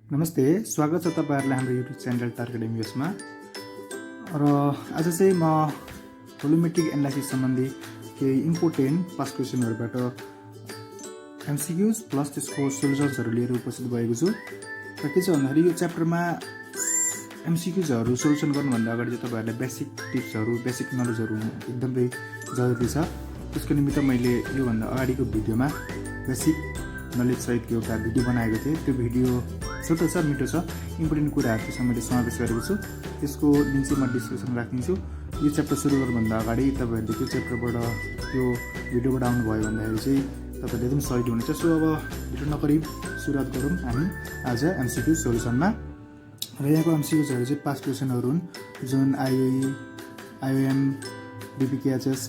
नमस्ते, स्वागत छ तपाईहरुलाई हाम्रो युट्युब च्यानल टार्गेट एमयुएसमा। र आज चाहिँ म भोल्युमेट्रिक एनालाइसिस सम्बन्धी केही इम्पोर्टेन्ट पास क्वेशनहरुबाट एमसीक्यूज प्लस त्यसको सोलुसन्सहरु लिएर उपस्थित भएको छु। र के छ भन्दाखेरि यो च्याप्टरमा एमसीक्यूजहरु सोलुसन गर्नुभन्दा अगाडि चाहिँ तपाईहरुलाई बेसिक टिप्सहरु, बेसिक नलेजहरु एकदमै जरुरी छ। त्यसको निमित्त मैले यो भन्दा अगाडिको भिडियोमा बेसिक नलेज सहितको एउटा भिडियो बनाएको थिएँ। त्यो भिडियो छोटो छ, मिठो छ, इम्पोर्टेन्ट कुराहरु त्यसमा मैले समावेश गरेको छु। त्यसको लिंक चाहिँ म डिस्क्रिप्सनमा राखिदिन्छु। यो च्याप्टर सुरु गर्नुभन्दा अगाडि तपाईहरुले त्यो च्याप्टरबाट त्यो भिडियोबाट आउनु भयो भन्दाखेरि चाहिँ तपाईहरुले एकदम सजिलो हुनेछ। सो अब भिडियो नगरी सुरुवात गरौँ हामी आज एमसीक्यू सोलुसनमा। र यहाँको एमसीक्यूजहरु चाहिँ पास क्वेशनहरु हुन् जुन आईओएम, बीपीकेएचएस,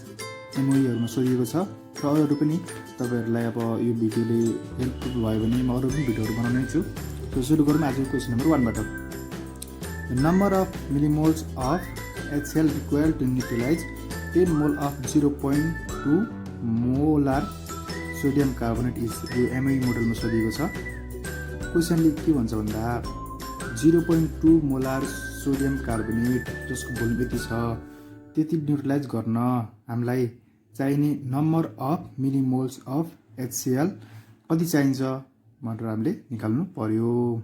एमओईहरुमा सोधिएको छ। र अरू पनि तपाईहरुलाई अब यो भिडियोले हेल्पफुल भयो भने म अरू पनि भिडियोहरु बनाउने छु। So सुरु गरौँ आज क्वेशन नम्बर 1 बाट। The number of millimoles of HCl required to neutralize 10 mole of 0.2 molar sodium carbonate is यो एमओई मोडलमा सोधिएको छ। क्वेशनले के भन्छ भन्दा 0.2 मोलार सोडियम कार्बोनेट जसको भोल्युम यति छ त्यति न्युट्रलाइज गर्न हामीलाई चाहिने नम्बर अफ मिलिमोल्स अफ HCl कति चाहिन्छ भनेर हामीले निकाल्नु पर्यो।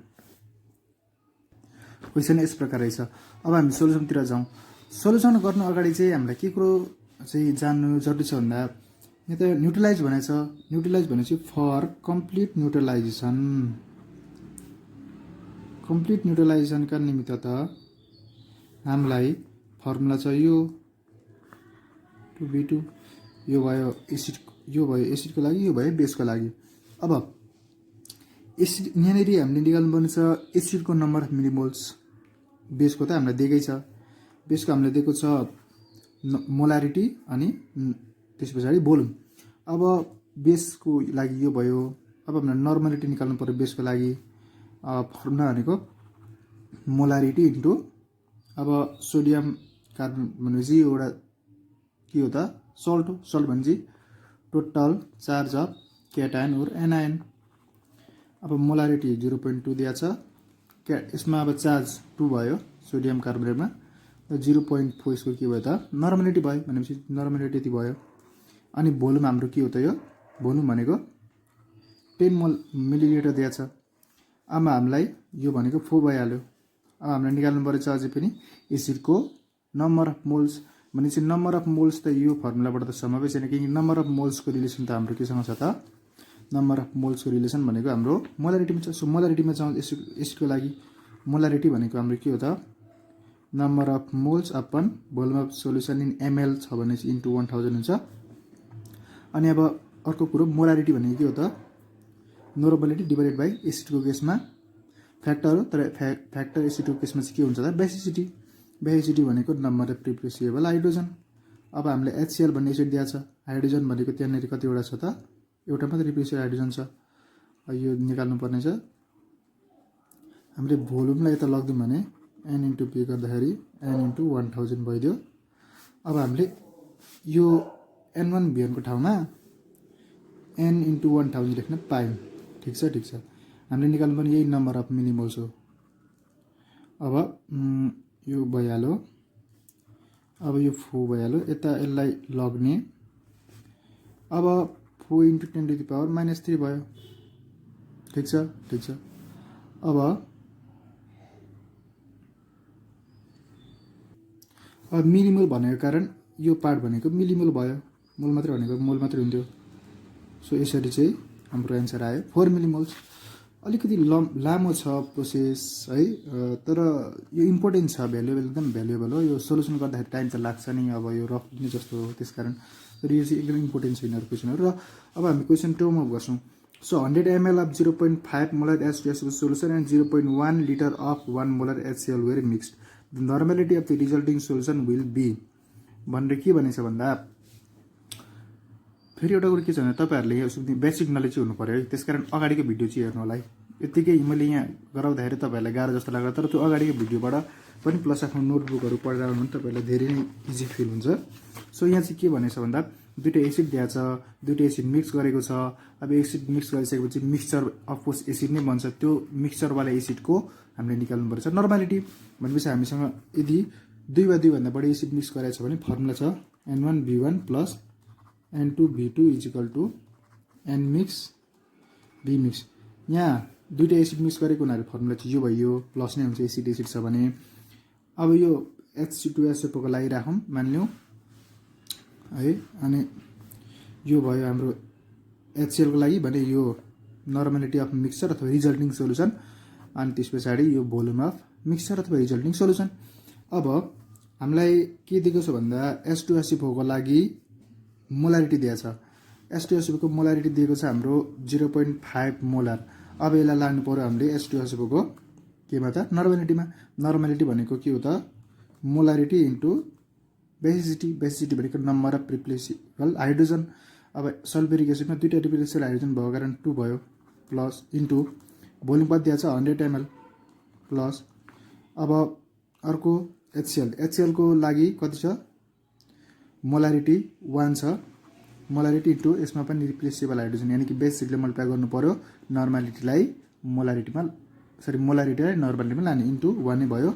क्वेशन यस प्रकार रहेछ। अब हामी सोलुसनतिर जाउँ। सोलुसन गर्नु अगाडि चाहिँ हामीलाई के कुरो चाहिँ जान्नु जरुरी छ भन्दा यहाँ त न्युट्रलाइज भनेछ। न्युट्रलाइज भनेपछि फर कम्प्लिट न्युट्रलाइजेसन। कम्प्लिट न्युट्रलाइजेसनका निमित्त त हामीलाई फर्मुला छ यो 2b2 यो भयो एसिडको लागि, यो भयो बेसको लागि। अब एसिड यहाँनिर हामीले निकाल्नु पर्ने छ एसिडको नम्बर अफ मिलिमोल्स। बेसको त हामीलाई दिएकै छ। बेसको हामीले दिएको छ मोलारिटी अनि त्यसपछि भोल्युम। अब बेसको लागि यो भयो। अब हामीले नर्मलिटी निकाल्नु पर्यो बेसको लागि। फर्मुला भनेको मोलारिटी इन्टु अब सोडियम कार्बन भनेपछि एउटा के हो त सल्ट हो। सल्ट भनेपछि total charge of cation or anion. अब मोलारिटी 0.2 दिया छ। यसमा अब चार्ज 2 भयो सोडियम कार्बोनेटमा। 0.4 यसको के भयो त नर्मलिटी भयो भनेपछि नर्मलिटी यति भयो। अनि भोल्युम हाम्रो के हो त यो भोल्युम भनेको 10 मिलिलिटर दिया छ। अब हामीलाई यो भनेको 4 भइहाल्यो। अब हामीले निकाल्नु पर्छ अझै पनि एसिडको नम्बर अफ मोल्स भनेपछि नम्बर अफ मोल्स त यो फर्मुलाबाट त समावेश छैन किनकि नम्बर अफ मोल्सको रिलेसन त हाम्रो केसँग छ त नम्बर अफ मोल्सको रिलेसन भनेको हाम्रो मोलारिटीमा छ। सो मोलारिटीमा जाउँ एसिडको लागि। मोलारिटी भनेको हाम्रो के हो त number of moles upon volume of solution in ML छ भने चाहिँ इन्टु 1000 हुन्छ। अनि अब अर्को कुरो मोलारिटी भनेको के हो त नर्मलिटी डिभाइडेड बाइ एसिडको केसमा फ्याक्टर हो। तर फ्याक्टर एसिडको केसमा चाहिँ के हुन्छ त बेसिसिटी। बेसिसिटी भनेको नम्बर अफ रिप्लेसेबल हाइड्रोजन। अब हामीले HCl भन्ने एसिड दिया छ। हाइड्रोजन भनेको त्यहाँनिर कतिवटा छ त एउटा मात्र रिप्लेसेबल हाइड्रोजन छ। यो निकाल्नु पर्ने छ। हामीले भोल्युमलाई यता लग्दियौँ भने n इन्टु p गर्दाखेरि n इन्टु 1000 भइदियो। अब हामीले यो n1 v1 को ठाउँमा n इन्टु 1000 लेख्न पायौँ। ठिक छ। हामीले निकाल्नु पर्ने यही नम्बर अफ मिलिमोल्स हो। अब यो भइहाल्यो। अब यो 4 भइहाल्यो। यता यसलाई लग्ने। अब 4 इन्टु 10 टु द पावर -3 भयो। ठिक छ। अब मिलिमोल भनेको कारण यो पार्ट भनेको मिलिमोल भयो। मोल मात्र भनेको मोल मात्र हुन्थ्यो। सो यसरी चाहिँ हाम्रो एन्सर आयो 4 मिलिमोल्स। अलिकति लामो छ प्रोसेस है। तर यो इम्पोर्टेन्ट छ, भ्यालुएबल एकदम भ्यालुएबल हो। यो सोलुसन गर्दाखेरि टाइम त लाग्छ नि। अब यो रफ नै जस्तो हो त्यसकारण। तर यो चाहिँ एकदम इम्पोर्टेन्ट छ यिनीहरू क्वेशनहरू। र अब हामी क्वेशन 2 मा गर्छौँ। So 100 ml of 0.5 molar H2SO solution and 0.1 liter of 1 molar HCl were mixed. The normality of the resulting solution will be भनेर के भनेछ भन्दा फेरि एउटा कुरो के छ भने तपाईहरुले यो बेसिक नलेज चाहिँ हुनु पर्यो है। त्यसकारण अगाडिको भिडियो चाहिँ हेर्नु होला है। यतिकै मैले यहाँ गराउँदाखेरि तपाईहरुलाई गाह्रो जस्तो लाग्छ तर त्यो अगाडिको भिडियोबाट पनि प्लस आफ्नो नोटबुकहरु पढेर आउनु भने तपाईहरुलाई धेरै नै इजी फिल हुन्छ। सो यहाँ चाहिँ के भनेछ भन्दा दुईटा एसिड दिएको छ, दुईटा एसिड मिक्स गरेको छ। अब एसिड मिक्स गरिसकेपछि मिक्सचर अफकोर्स एसिड नै बन्छ। त्यो मिक्सचरवाला एसिडको हामीले निकाल्नु पर्छ नर्मालिटी। भनेपछि हामीसँग यदि 2 वा 2 भन्दा बढी एसिड मिक्स गरेको छ भने फर्मुला छ N1B1 plus N2B2 equal to N mix B mix. यहाँ दुईटा एसिड मिक्स गरेको हुनाले फर्मुला चाहिँ यो भयो, प्लस नै हुन्छ एसिड एसिड छ भने। अब यो H2SO4 को लागि राखौँ मानिलिउँ है, अनि यो भयो हाम्रो HCl को लागि भने यो नर्मालिटी अफ मिक्सचर अथवा रिजल्टिङ सोल्युसन, अनि त्यस पछाडि यो भोल्युम अफ मिक्सचर अथवा रिजल्टिङ सोल्युसन। अब हामीलाई के दिएको छ भन्दा H2SO4 को लागि मोलारिटी दिएको छ। H2SO4 को मोलारिटी दिएको छ हाम्रो 0.5 मोलर। अब यसलाई लानु पर्यो हामीले H2SO4 को केमा त नर्मालिटीमा। नर्मालिटी भनेको के हो त मोलारिटी इन्टु बेसिसिटी। बेसिसिटी भनेको नम्बर अफ रिप्लेसेबल हाइड्रोजन। अब सल्फ्युरिक एसिडमा दुईटा रिप्लेसेबल हाइड्रोजन भएको कारण 2 भयो, प्लस इन्टु भोल्युम कति दिएको छ 100 ml प्लस। अब अर्को HCl को लागि कति छ मोलारिटी 1 छ। मोलारिटी इन्टु यसमा पनि रिप्लेसेबल हाइड्रोजन यानि कि बेसिसले मल्टिप्लाई गर्नु पर्यो नर्मालिटीलाई मोलारिटीमा, सरी मोलारिटीलाई नर्मालिटीमा लाने इन्टु 1 नै भयो।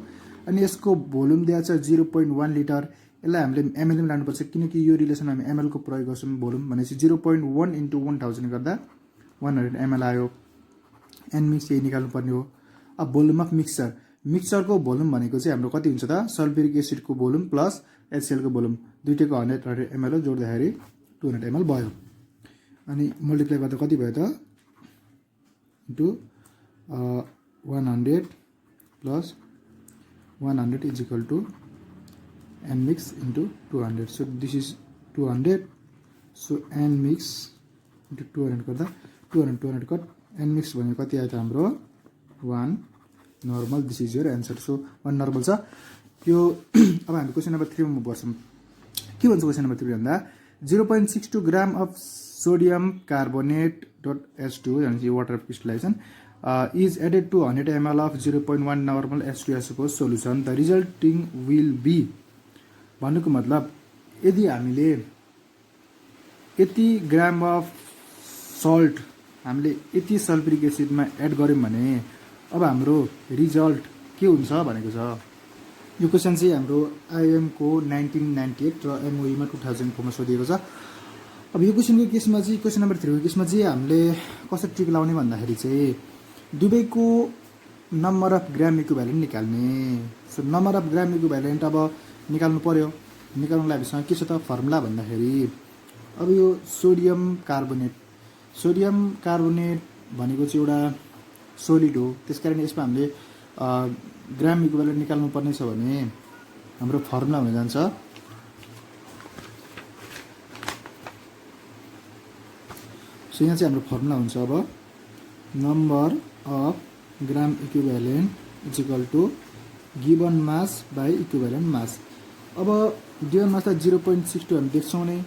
अनि यसको भोल्युम दिएको छ 0.1 लिटर। यसलाई हामीले एमएलमा लानुपर्छ किनकि यो रिलेसनमा हामी एमएल को प्रयोग गर्छौँ। भोल्युम भनेपछि 0.1 इन्टु 1000 गर्दा 100 ml आयो। एन मिक्स यही निकाल्नु पर्ने हो। अब भोल्युम अफ मिक्सचर, मिक्सचरको भोल्युम भनेको चाहिँ हाम्रो कति हुन्छ त सल्फ्युरिक एसिडको भोल्युम प्लस HCl को भोल्युम दुईटैको 100 ml हो, जोड्दाखेरि 200 ml भयो। अनि मल्टिप्लाई गर्दा कति भयो त into 100 plus 100 is equal to N mix into 200. So this is 200. So N mix into 200 गर्दा 200 कट N mix भनेको कति आयो त हाम्रो 1 normal. This is your answer. So 1 normal छ यो। अब हामी क्वेसन नम्बर 3 मा बस्छौँ। के भन्छ क्वेसन नम्बर 3 भन्दा 0.62 ग्राम of sodium carbonate dot H2 यानी water crystallisation is added to 100 ml of 0.1 normal H2SO4 solution. The resulting will be भन्नुको मतलब यदि हामीले यति ग्राम अफ सल्ट हामीले यति सल्फ्युरिक एसिडमा एड गर्यौँ भने अब हाम्रो रिजल्ट के हुन्छ भनेको छ। यो क्वेसन चाहिँ हाम्रो आइएम को 1998 र एमओई मा 2004 मा सोधिएको छ। अब यो क्वेसनको केसमा चाहिँ क्वेसन नम्बर 3 को केसमा चाहिँ हामीले कसरी ट्रिक लाउने भन्दाखेरि चाहिँ दुवैको नम्बर अफ ग्राम इक्विभ्यालेन्ट निकाल्ने। So number of gram equivalent अब निकाल्नु पर्यो। निकाल्नुलाई हामीसँग के छ त फर्मुला भन्दाखेरि अब यो सोडियम कार्बोनेट भनेको चाहिँ एउटा सोलिड हो, त्यसकारण यसमा हामीले ग्राम इक्विभ्यालेन्ट निकाल्नु पर्ने छ भने हाम्रो फर्मुला हुन जान्छ सो यहाँ चाहिँ हाम्रो फर्मुला हुन्छ अब number of gram equivalent is equal to given mass by equivalent mass. अब गिवन मास त 0.62 हामी देख्छौँ नै।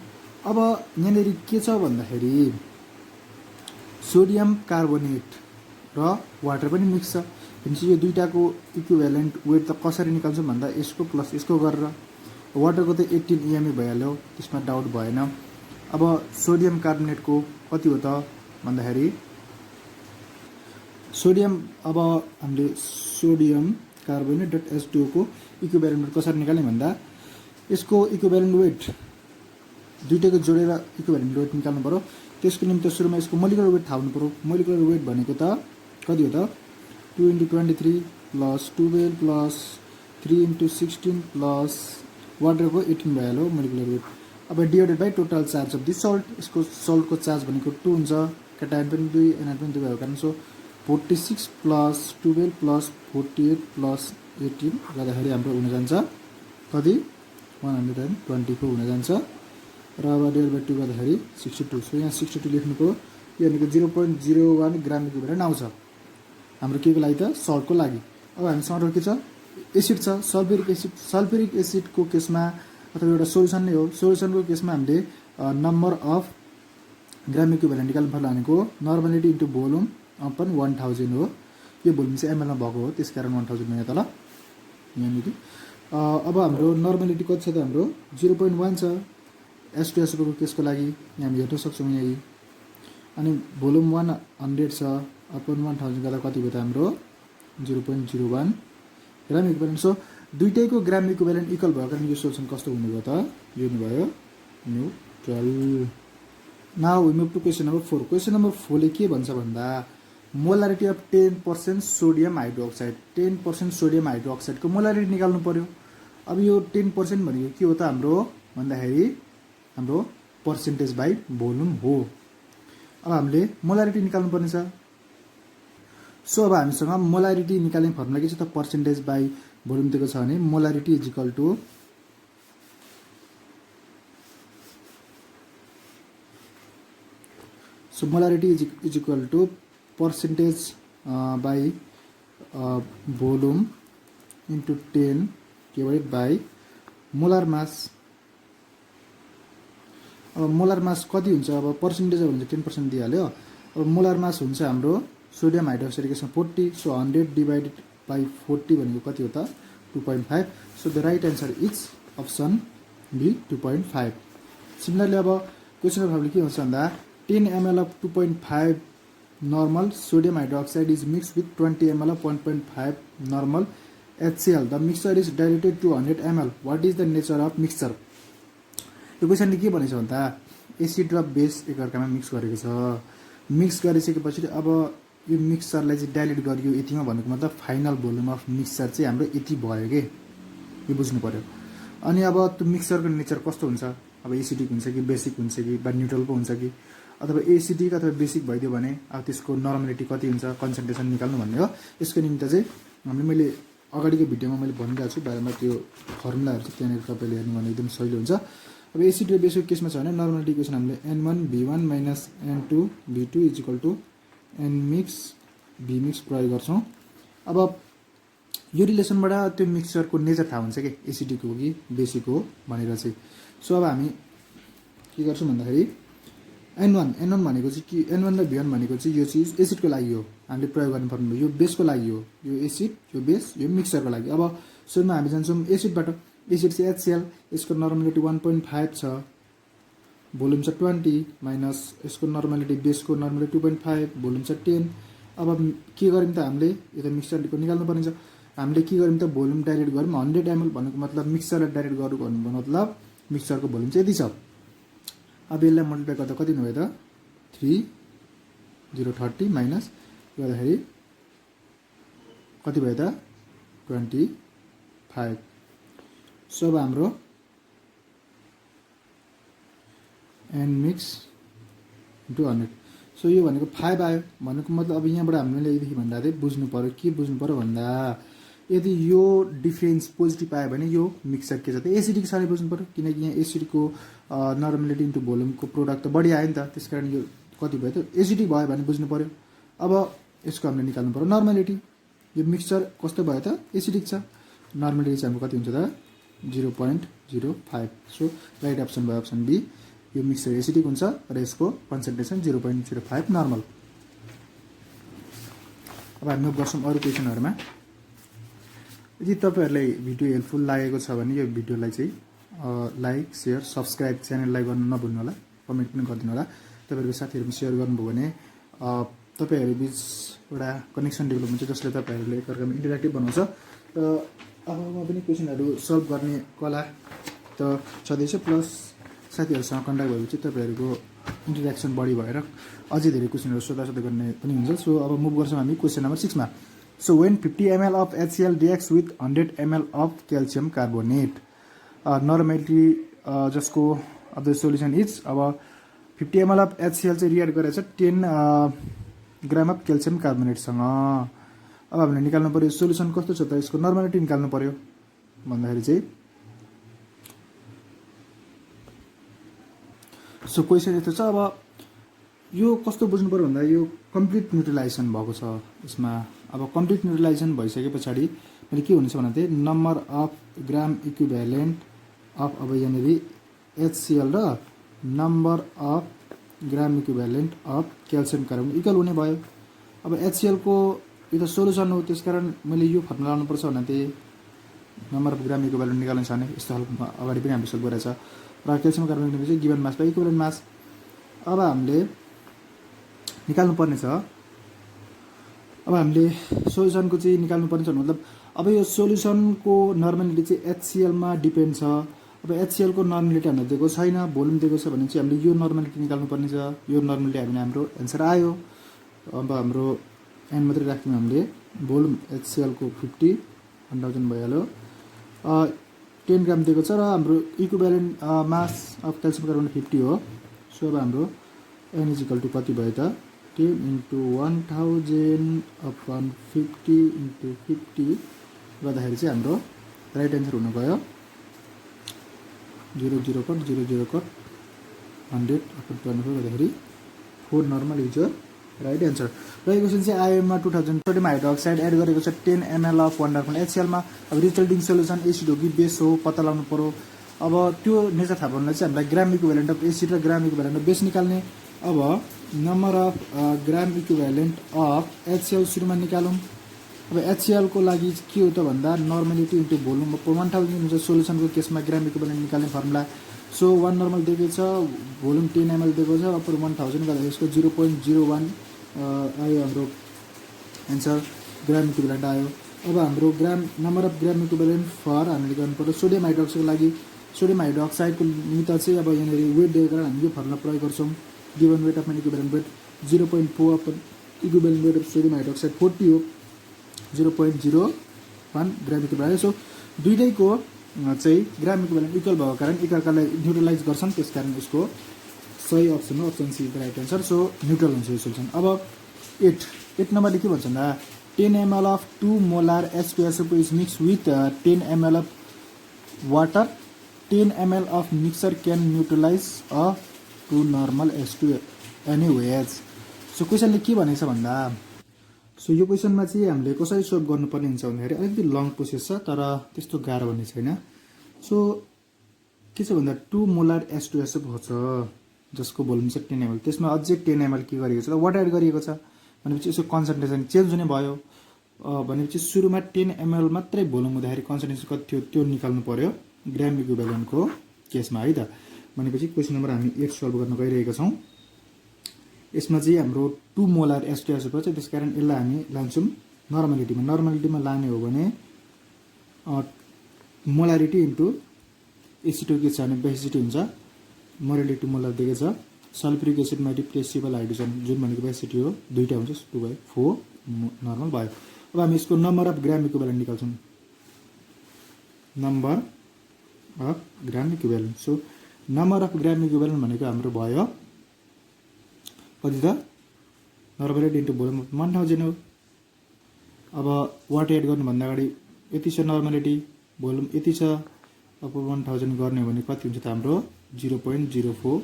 अब यहाँनिर के छ भन्दाखेरि सोडियम कार्बोनेट र वाटर पनि मिक्स छ भनेपछि यो दुईटाको इक्विभ्यालेन्ट वेट त कसरी निकाल्छौँ भन्दा यसको प्लस यसको गरेर। वाटरको त 18 EMA भइहाल्यो, त्यसमा डाउट भएन। अब सोडियम कार्बोनेटको कति हो त भन्दाखेरि सोडियम, अब हामीले सोडियम कार्बोनेट डट H2O को इक्विभ्यालेन्ट वेट कसरी निकाल्ने भन्दा यसको इक्विभ्यालेन्ट वेट दुईटैको जोडेर इक्विभ्यालेन्ट वेट निकाल्नु पर्यो। त्यसको निम्ति सुरुमा यसको मोलिकुलर वेट थाहा हुनु पर्यो। मोलिकुलर वेट भनेको त कति हो त 2 × 23 प्लस 12 प्लस 3 × 16 प्लस वाटरको 18 भइहाल्यो मोलिकुलर वेट। अब divided by total charge of the salt. यसको सल्टको चार्ज भनेको 2 हुन्छ, केटायन पनि 2 एनायन पनि 2 भएको कारण सो 46 प्लस 12 प्लस 48 प्लस 18 गर्दाखेरि हाम्रो हुन जान्छ कति 124 हुन जान्छ र अब डिभाइड बाई 2 गर्दाखेरि 62। सो यहाँ 62 लेख्नु पर्यो। यो भनेको 0.01 ग्राम इक्विभ्यालेन्ट आउँछ हाम्रो के को लागि त सल्टको लागि। अब हामीसँग के छ एसिड छ सल्फ्युरिक एसिडको केसमा अथवा एउटा सोल्युसन नै हो। सोल्युसनको केसमा हामीले नम्बर अफ ग्राम इक्विभ्यालेन्ट निकाल्नु पर्ने भनेको नर्मालिटी इन्टु भोल्युम अपन 1000 हो। यो भोल्युम चाहिँ एमएलमा भएको हो, त्यसकारण 1000 यहाँ तल यहाँनिर। अब हाम्रो नर्मालिटी कति छ त हाम्रो 0.1 छ। H2SO4 को केसको लागि यहाँ हामी हेर्न सक्छौँ यही। अनि भोल्युम 100 छ अपन 1000 गर्दा कति भयो त हाम्रो 0.01 ग्राम इक्विभ्यालेन्ट। सो दुईटैको ग्राम इक्विभ्यालेन्ट इक्वल भएको कारण यो सोल्युसन कस्तो हुने भयो त, यो हुने भयो neutral. Now we move to question number 4। Question number 4 ले के भन्छ भन्दा molarity of 10% sodium hydroxide, 10% sodium हाइड्रोक्साइडको मोलारिटी निकाल्नु पर्यो। अब यो 10% भनेको के हो त हाम्रो भन्दाखेरि हाम्रो पर्सेन्टेज बाई भोल्युम हो। अब हामीले मोलारिटी निकाल्नु पर्ने छ। सो अब हामीसँग मोलारिटी निकाल्ने फर्मुला के छ त, पर्सेन्टेज बाई भोल्युम दिएको छ भने molarity is equal to so molarity is equal to percentage by volume into 10 divide by molar mass. अब मोलार मास कति हुन्छ, अब पर्सेन्टेज हो भने 10% दिइहाल्यो। अब मोलार मास हुन्छ हाम्रो सोडियम हाइड्रोक्साइड केसमा 40, सो 100 डिवाइडेड बाई 40 भनेको कति हो त 2.5। So the right answer is option B 2.5। Similarly अब क्वेसन नम्बर 5 ले के भन्छ भन्दा 10 ml of 2.5 normal sodium hydroxide is mixed with 20 ml of 1.5 normal HCl. The mixture is diluted to 100 ml. What is the nature of mixture? यो क्वेसनले के भनेछ भन्दा acid र बेस एकअर्कामा मिक्स गरेको छ। मिक्स गरिसकेपछि अब यो मिक्सचरलाई चाहिँ डाइल्युट गरियो यतिमा भनेको मतलब फाइनल भोल्युम अफ मिक्सचर चाहिँ हाम्रो यति भयो के, यो बुझ्नु पर्यो। अनि अब त्यो मिक्सचरको नेचर कस्तो हुन्छ, अब एसिडिक हुन्छ कि बेसिक हुन्छ कि बा न्युट्रल पो हुन्छ कि, अथवा एसिडिक अथवा बेसिक भइदियो भने अब त्यसको नर्मलिटी कति हुन्छ, कन्सन्ट्रेसन निकाल्नु भन्ने हो। यसको निम्ति चाहिँ हामीले मैले अगाडिको भिडियोमा मैले भनिरहेको छु बारेमा त्यो फर्मुलाहरू चाहिँ त्यहाँनिर तपाईँले हेर्नु भने एकदम सजिलो हुन्छ। अब एसिड र बेसिक केसमा छ भने नर्मलिटी इक्वेसन हामीले N1V1 minus N2V2 is equal to N mix B mix प्रयोग गर्छौँ। अब यो रिलेसनबाट त्यो मिक्सचरको नेचर थाहा हुन्छ कि एसिडिक हो कि बेसिक हो भनेर चाहिँ। सो अब हामी के गर्छौँ भन्दाखेरि N1 भनेको चाहिँ कि N1 र V1 भनेको चाहिँ यो चिज एसिडको लागि हो, हामीले प्रयोग गर्नु पर्ने, यो बेसको लागि हो, यो एसिड यो बेस यो मिक्सचरको लागि। अब सुरुमा हामी जान्छौँ एसिडबाट। एसिड चाहिँ HCl, यसको नर्मलिटी 1.5 छ, भोल्युम छ 20 माइनस यसको नर्मलिटी बेसको नर्मलिटी 2.5, भोल्युम छ 10। अब के गर्यौँ त हामीले यो त मिक्सचरको निकाल्नु पर्ने छ। हामीले के गर्यौँ त भोल्युम डाइरेक्ट गऱ्यौँ 100 ml भनेको मतलब मिक्सचरलाई डाइरेक्ट गर्नु भन्नुको मतलब मिक्सचरको भोल्युम चाहिँ यति छ। अब यसलाई मल्टिप्लाई गर्दा कति हुनुभयो त 3030 माइनस गर्दाखेरि कति भयो त 25। सो अब हाम्रो एन मिक्स इन्टु 100, सो यो भनेको 5 आयो भनेको मतलब अब यहाँबाट हामीले यदि भन्दा चाहिँ बुझ्नु पर्यो, के बुझ्नु पर्यो भन्दा यदि यो डिफरेन्स पोजिटिभ आयो भने यो मिक्सचर के छ त एसिडिक साह्रै बुझ्नु पर्यो, किनकि यहाँ एसिडको नर्मलिटी इन्टु भोल्युमको प्रोडक्ट त बढी आयो नि त, त्यस कारण यो कति भयो त एसिडिक भयो भने बुझ्नु पर्यो। अब यसको हामीले निकाल्नु पर्यो नर्मलिटी, यो मिक्सचर कस्तो भयो त एसिडिक छ, नर्मलिटी चाहिँ हाम्रो कति हुन्छ त 0.05। सो राइट अप्सन भयो अप्सन बी, यो मिक्सचर एसिडिक हुन्छ र यसको कन्सन्ट्रेसन 0.05 नर्मल। अब हामी मुभ गर्छौँ अरू क्वेसनहरूमा। यदि तपाईँहरूलाई भिडियो हेल्पफुल लागेको छ भने यो भिडियोलाई चाहिँ लाइक सेयर सब्सक्राइब च्यानललाई गर्नु नभुल्नु होला, कमेन्ट पनि गरिदिनु होला। तपाईँहरूको साथीहरूमा सेयर गर्नुभयो भने तपाईँहरू बिच एउटा कनेक्सन डेभलप हुन्छ जसले तपाईँहरूले एकअर्कामा इन्टरेक्टिभ बनाउँछ। र अबमा पनि क्वेसनहरू सल्भ गर्ने कला त छँदैछ, प्लस साथीहरूसँग कन्ट्याक्ट भएपछि तपाईँहरूको इन्टरेक्सन बढी भएर अझै धेरै क्वेसनहरू सोधा गर्ने पनि हुन्छ। सो अब मुभ गर्छौँ हामी क्वेसन नम्बर 6 मा। So when 50 ml of HCl reacts with 100 ml of calcium carbonate, normality जसको अब द सोल्युसन इज अब 50 ml of HCl चाहिँ रिएक्ट गरेछ 10 ग्राम अफ क्याल्सियम कार्बोनेटसँग। अब हामीले निकाल्नु पर्यो सोल्युसन कस्तो छ त, यसको नर्मलिटी निकाल्नु पर्यो भन्दाखेरि चाहिँ सो क्वेसन यस्तो छ। अब यो कस्तो बुझ्नु पर्यो भन्दा यो कम्प्लिट न्युट्रलाइजेसन भएको छ यसमा। अब कम्प्लिट न्युट्रलाइजेसन भइसके पछाडि मैले के हुनेछ भन्दा चाहिँ number of gram equivalent of अब यहाँनिर HCl र number of gram equivalent of calcium carbonate equal हुने भयो। अब HCl को यो त सोल्युसन हो, त्यसकारण मैले यो फर्मुला लाउनुपर्छ भने चाहिँ नम्बर अफ ग्राम इक्विभ्यालेन्ट निकाल्नु छ भने यस्तो खालको अगाडि पनि हामीले सोल्भ गरेछ। र क्याल्सियम कार्बोनेट भनेपछि given mass by equivalent mass. अब हामीले निकाल्नु पर्ने छ, अब हामीले सोल्युसनको चाहिँ निकाल्नु पर्ने छ मतलब अब यो सोल्युसनको नर्मालिटी चाहिँ HCl मा डिपेन्ड छ। अब HCl को नर्मालिटी हामीलाई दिएको छैन, भोल्युम दिएको छ भने चाहिँ हामीले यो नर्मालिटी निकाल्नु पर्ने छ। यो नर्मालिटी हामीले हाम्रो एन्सर आयो। अब हाम्रो एन मात्रै राख्यौँ हामीले, भोल्युम HCl को 50 1000 भइहाल्यो। 10 ग्राम दिएको छ र हाम्रो equivalent mass of calcium carbonate 50 हो। सो अब हाम्रो एन इज इक्वल टु कति भयो त 10 × 1000 अपन 50 × 50 गर्दाखेरि चाहिँ हाम्रो राइट एन्सर हुन गयो 0 0 कट 0 0 कट 100 अपन 24 गर्दाखेरि 4 नर्मल इज राइट एन्सर। र यो क्वेसन चाहिँ आइएममा 2000 सोडियम हाइड्रोक्साइड एड गरेको छ 10 ml अफ 1 डार्कन HCl मा। अब रिजल्टिङ सोल्युसन एसिड हो कि बेस हो पत्ता लगाउनु पर्यो। अब त्यो नेचर थाहा पाउनलाई चाहिँ हामीलाई ग्राम इक्विभ्यालेन्ट अफ एसिड र ग्राम इक्विभ्यालेन्ट अफ बेस निकाल्ने। अब number of gram equivalent of HCl सुरुमा निकालौँ। अब HCl को लागि के हो त भन्दा नर्मालिटी इन्टु भोल्युम 1000 हुन्छ। सोल्युसनको केसमा ग्राम इक्विभ्यालेन्ट निकाल्ने फर्मुला। सो 1 नर्मल दिएको छ, भोल्युम 10 ml दिएको छ, अपर 1000 गर्दा यसको 0.01 आयो हाम्रो एन्सर, ग्राम इक्विभ्यालेन्ट आयो। अब हाम्रो gram number of gram equivalent for हामीले गर्नुपर्छ सोडियम हाइड्रोक्साइडको लागि। सोडियम हाइड्रोक्साइडको मिटर चाहिँ अब यहाँनिर वेट दिएको कारण हामी यो फर्मुला प्रयोग गर्छौँ। Given weight of N equivalent weight 0.4 upon equivalent weight of sodium hydroxide 40 हो, 0.01 ग्राम इक्विभ्यालेन्ट। सो दुईटैको चाहिँ ग्राम इक्विभ्यालेन्ट इक्वल भएको कारण एकअर्कालाई न्युट्रलाइज गर्छन्, त्यस कारण यसको सही अप्सन हो, option C right answer. So neutral हुन्छ यो सोल्युसन। अब 8 नम्बरले के भन्छ भन्दा 10 ml of 2 molar H2SO4 is mix with 10 ml of water, 10 ml of mixer can neutralize a 2 normal H2NaOH। So क्वेसनले के भनेको छ भन्दा, सो यो क्वेसनमा चाहिँ हामीले कसरी सोल्भ गर्नुपर्ने हुन्छ भन्दाखेरि अलिकति लङ प्रोसेस छ, तर त्यस्तो गाह्रो भन्ने छैन। सो के छ भन्दा 2 मोलार H2SO4 छ जसको भोल्युम छ 10 ml, त्यसमा अझै 10 ml के गरिएको छ त वाटर एड गरिएको छ भनेपछि यसको कन्सन्ट्रेसन चेन्ज हुने भयो। भनेपछि सुरुमा 10 ml मात्रै भोल्युम हुँदाखेरि कन्सन्ट्रेसन कति थियो त्यो निकाल्नु पर्यो ग्राम इक्विभ्यालेन्टको केसमा है त। भनेपछि क्वेसन नम्बर हामी 8 सल्भ गर्न गइरहेका छौँ। यसमा चाहिँ हाम्रो 2 मोलार H2SO4 छ, त्यसकारण यसलाई हामी लान्छौँ नर्मालिटीमा। नर्मालिटीमा लाने हो भने मोलारिटी इन्टु एसिटो के छ भने बेसिसिटी हुन्छ। मोलारिटी 2 मोलार दिएको छ। सल्फ्युरिक एसिडमा रिप्लेसेबल हाइड्रोजन जुन भनेको बेसिसिटी हो, दुईटा हुन्छ, 2/4 नर्मल भयो। अब हामी यसको नम्बर अफ ग्राम इक्विभ्यालेन्ट निकाल्छौँ, number of gram equivalent. So number of gram equivalent भनेको हाम्रो भयो कति त नर्मालिटी इन्टु भोल्युम 1000 हो। अब वाटर एड गर्नुभन्दा अगाडि यति छ नर्मालिटी, भोल्युम यति छ, अब 1000 गर्ने हो भने कति हुन्छ त हाम्रो 0.04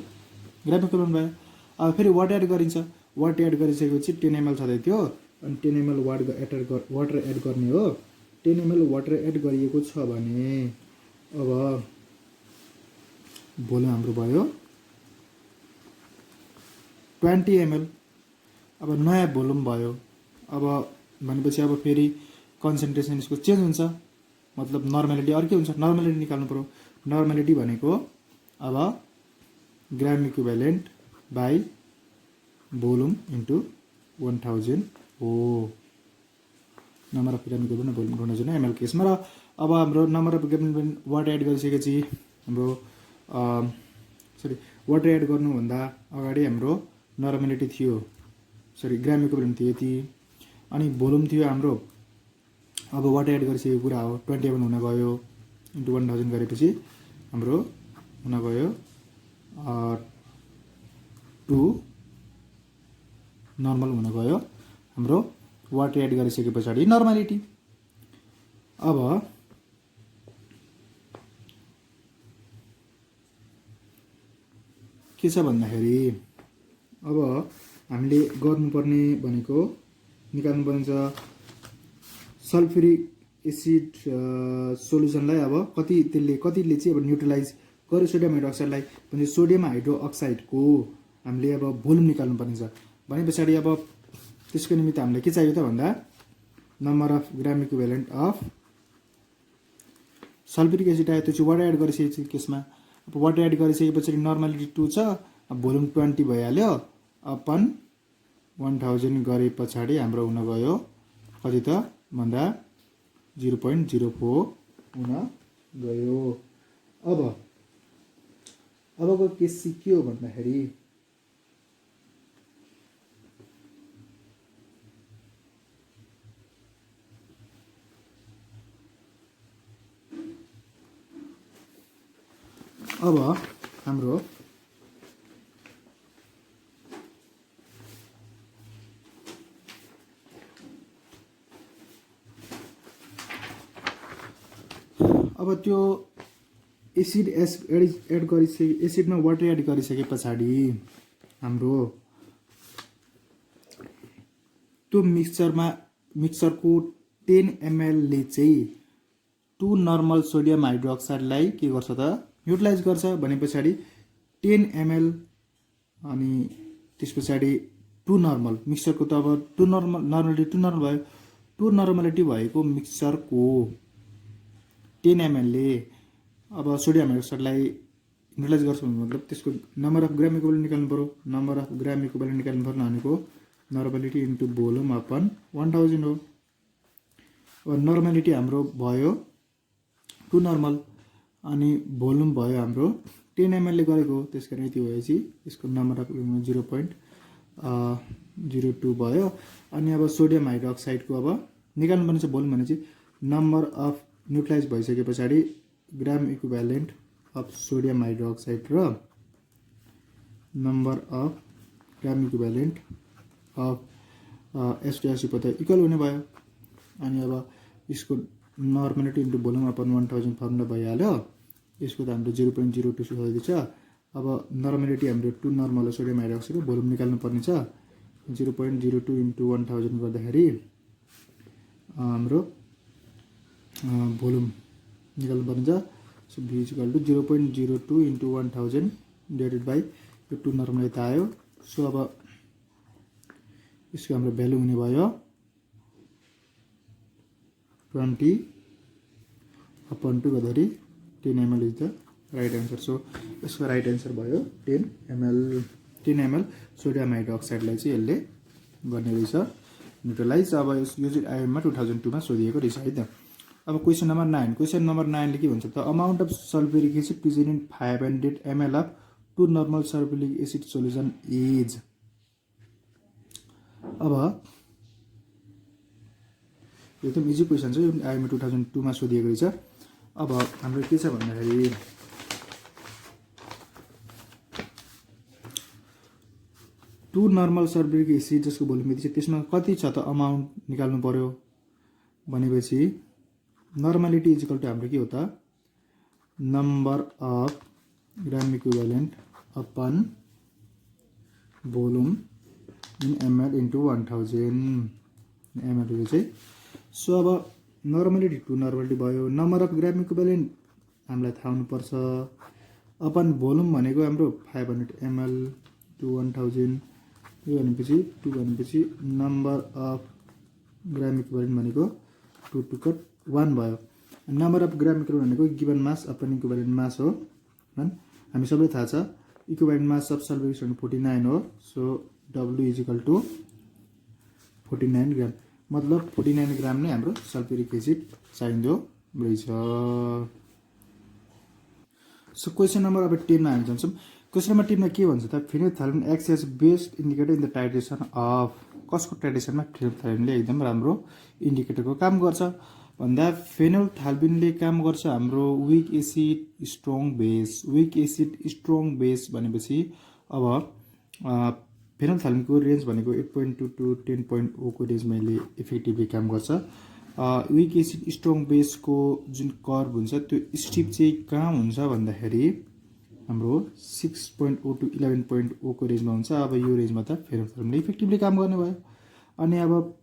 ग्राम इक्विभ्यालेन्ट भयो। अब फेरि वाटर एड गरिन्छ, वाटर एड गरिसकेपछि 10 ml छँदै थियो अनि 10 ml वाटर एड गर्ने हो। 10 ml वाटर एड गरिएको छ भने अब भोल्युम हाम्रो भयो 20 ml। अब नयाँ भोल्युम भयो। अब भनेपछि अब फेरि कन्सन्ट्रेसन यसको चेन्ज हुन्छ, मतलब नर्मालिटी अर्कै हुन्छ। नर्मालिटी निकाल्नु पर्यो। नर्मालिटी भनेको अब gram equivalent by volume into 1000 हो। Number of gram equivalent volume 1000 ml केसमा। र अब हाम्रो number of gram water add गरिसकेपछि हाम्रो वाटर एड गर्नुभन्दा अगाडि हाम्रो नर्मालिटी थियो, ग्राम इक्विभ्यालेन्ट थियो यति, अनि भोल्युम थियो हाम्रो। अब वाटर एड गरिसकेको कुरा हो, 20 ml हुन गयो इन्टु 1000 गरेपछि हाम्रो हुन गयो 2 नर्मल हुन गयो हाम्रो वाटर एड गरिसके पछाडि नर्मालिटी। अब के छ भन्दाखेरि अब हामीले गर्नुपर्ने भनेको निकाल्नुपर्ने छ सल्फ्युरिक एसिड सोल्युसनलाई। अब कतिले चाहिँ अब न्युट्रलाइज गर्यो सोडियम हाइड्रोक्साइडलाई भने सोडियम हाइड्रोक्साइडको हामीले अब भोल्युम निकाल्नुपर्ने छ भने पछाडि अब त्यसको निमित्त हामीलाई के चाहियो त भन्दा number of gram equivalent of sulphuric acid आयो, त्यो चाहिँ वाटर एड गरिसकेपछि केसमा अब वाटर एड गरिसकेपछि नर्मालिटी 2 छ, अब भोल्युम 20 भइहाल्यो, अपन 1000 गरे पछाडि हाम्रो हुन गयो कति त भन्दा 0.04 हुन गयो। अबको केस चाहिँ के हो भन्दाखेरि अब हाम्रो अब त्यो एसिड एड गरिसके एसिडमा वाटर एड गरिसके पछाडि हाम्रो त्यो मिक्सचरको 10 ml ले चाहिँ 2 नर्मल सोडियम हाइड्रोक्साइडलाई के गर्छ त युटिलाइज गर्छ भने पछाडि 10 ml अनि त्यस पछाडि 2 नर्मल मिक्सचरको त अब 2 नर्मलिटी भएको मिक्सचरको 10 ml ले अब सोडियम हाइड्रोक्साइडलाई युटिलाइज गर्छ मतलब त्यसको नम्बर अफ ग्राम इक्विभ्यालेन्ट निकाल्नु पर्यो। नम्बर अफ ग्राम इक्विभ्यालेन्ट निकाल्नु पर्ने भनेको नर्मलिटी इन्टु भोल्युम अपन 1000 हो। अब नर्मलिटी हाम्रो भयो 2 नर्मल अनि भोल्युम भयो हाम्रो 10 ml ले गरेको, त्यसकारण यति भएपछि यसको नम्बर अफ 0.02 भयो। अनि अब सोडियम हाइड्रोक्साइडको अब निकाल्नु पर्ने छ भोल्युम भने चाहिँ नम्बर अफ न्युट्रलाइज भइसके पछाडि ग्राम इक्विभ्यालेन्ट अफ सोडियम हाइड्रोक्साइड र number of gram equivalent of H2SO त इक्वल हुने भयो। अनि अब यसको नर्मलिटी इन्टु भोल्युम अपन 1000 फर्मुला भइहाल्यो। यसको त हाम्रो 0.02 छ। अब नर्मलिटी हाम्रो 2 नर्मल सोडियम हाइड्रोक्साइडको भोल्युम निकाल्नु पर्ने छ। 0.02 इन्टु 1000 गर्दाखेरि हाम्रो भोल्युम निकाल्नु पर्ने छ। So V = 0.02 into 1000 divided by यो 2 नर्मल यता आयो। सो अब यसको हाम्रो भ्यालु हुने भयो 20/2 गर्दाखेरि 10 ml is the right answer. So यसको राइट एन्सर भयो 10 ml सोडियम हाइड्रोक्साइडलाई चाहिँ यसले गर्ने रहेछ न्युट्रलाइज। अब यो चाहिँ आइएममा 2002 मा सोधिएको रहेछ है त। अब क्वेसन नम्बर 9 ले के भन्छ त amount of sulphuric acid present in 500 ml of 2 normal sulphuric acid solution is. अब एकदम इजी क्वेसन छ, यो आइएमए 2002 मा सोधिएको रहेछ। अब हाम्रो के छ भन्दाखेरि 2 नर्मल सल्फ्युरिक एसिड जसको भोल्युम यति छ त्यसमा कति छ त अमाउन्ट निकाल्नु पर्यो भनेपछि नर्मलिटी इज इक्वल टु हाम्रो के हो त number of gram equivalent upon volume in ml into 1000 ml चाहिँ। सो अब नर्मलिटी 2 नर्मलिटी भयो। नम्बर अफ ग्राम इक्विभ्यालेन्ट हामीलाई थाहा हुनुपर्छ अपन भोल्युम भनेको हाम्रो 500 ml टु 1000 यो भनेपछि 2 भनेपछि नम्बर अफ ग्राम इक्विभ्यालेन्ट भनेको 2 टु 1 भयो। नम्बर अफ ग्राम इक्विभ्यालेन्ट भनेको गिभन मास अपन इक्विभ्यालेन्ट मास हो। हामी सबैलाई थाहा छ इक्विभ्यालेन्ट मास अफ सल्फ्युरिक 49 हो। So W is equal to 49 gram मतलब 49 ग्राम नै हाम्रो सल्फ्युरिक एसिड चाहिँदो रहेछ। सो क्वेसन नम्बर अब 10 मा हामी जान्छौँ। क्वेसन नम्बर 10 मा के भन्छ त phenolphthalein acts as best indicator in the titration of कसको टाइट्रेसनमा फेनोल्फथालेनले एकदम राम्रो इन्डिकेटरको काम गर्छ भन्दा फेनोल्फथालेनले काम गर्छ हाम्रो week acid strong base. Week acid strong base भनेपछि अब फेनोल्फथालेनको रेन्ज भनेको 8.2 टु 10.0 को रेन्जमा यसले इफेक्टिभली काम गर्छ। विक एसिड स्ट्रङ बेसको जुन कर्भ हुन्छ त्यो स्टिप चाहिँ कहाँ हुन्छ भन्दाखेरि हाम्रो 6.0 टु 11.0 को रेन्जमा हुन्छ। अब यो रेन्जमा त फेनोल्फथालेनले इफेक्टिभली काम गर्ने भयो। अनि अब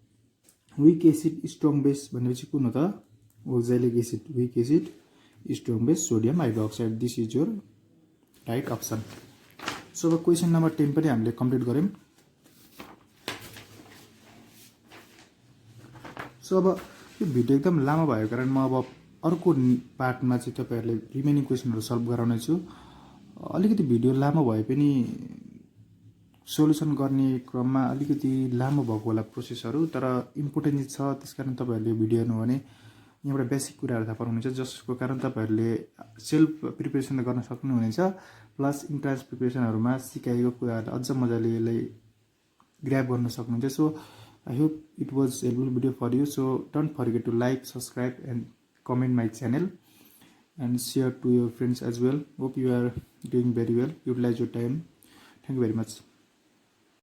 विक एसिड स्ट्रङ बेस भनेपछि कुन हो त oxalic acid. Weak acid strong base sodium hydroxide this is your right option. So अब क्वेसन नम्बर 10 पनि हामीले कम्प्लिट गऱ्यौँ। सो अब यो भिडियो एकदम लामो भएको कारण म अब अर्को पार्टमा चाहिँ तपाईँहरूले रिमेनिङ क्वेसनहरू सल्भ गराउने छु। अलिकति भिडियो लामो भए पनि सोल्युसन गर्ने क्रममा अलिकति लामो भएको होला प्रोसेसहरू, तर इम्पोर्टेन्ट छ। त्यसकारण तपाईँहरूले भिडियो हेर्नु भने यहाँबाट बेसिक कुराहरू थाहा पाउनुहुन्छ, जसको कारण तपाईँहरूले सेल्फ प्रिपेरेसन गर्न सक्नुहुनेछ। प्लस इन्ट्रान्स प्रिपेरेसनहरूमा सिकाएको कुराहरू अझ मजाले यसलाई ग्र्याब गर्न सक्नुहुन्छ। So I hope it was helpful video for you. So don't forget to like, subscribe and comment my channel and share to your friends as well. Hope you are doing very well. Utilize your time. Thank you very much.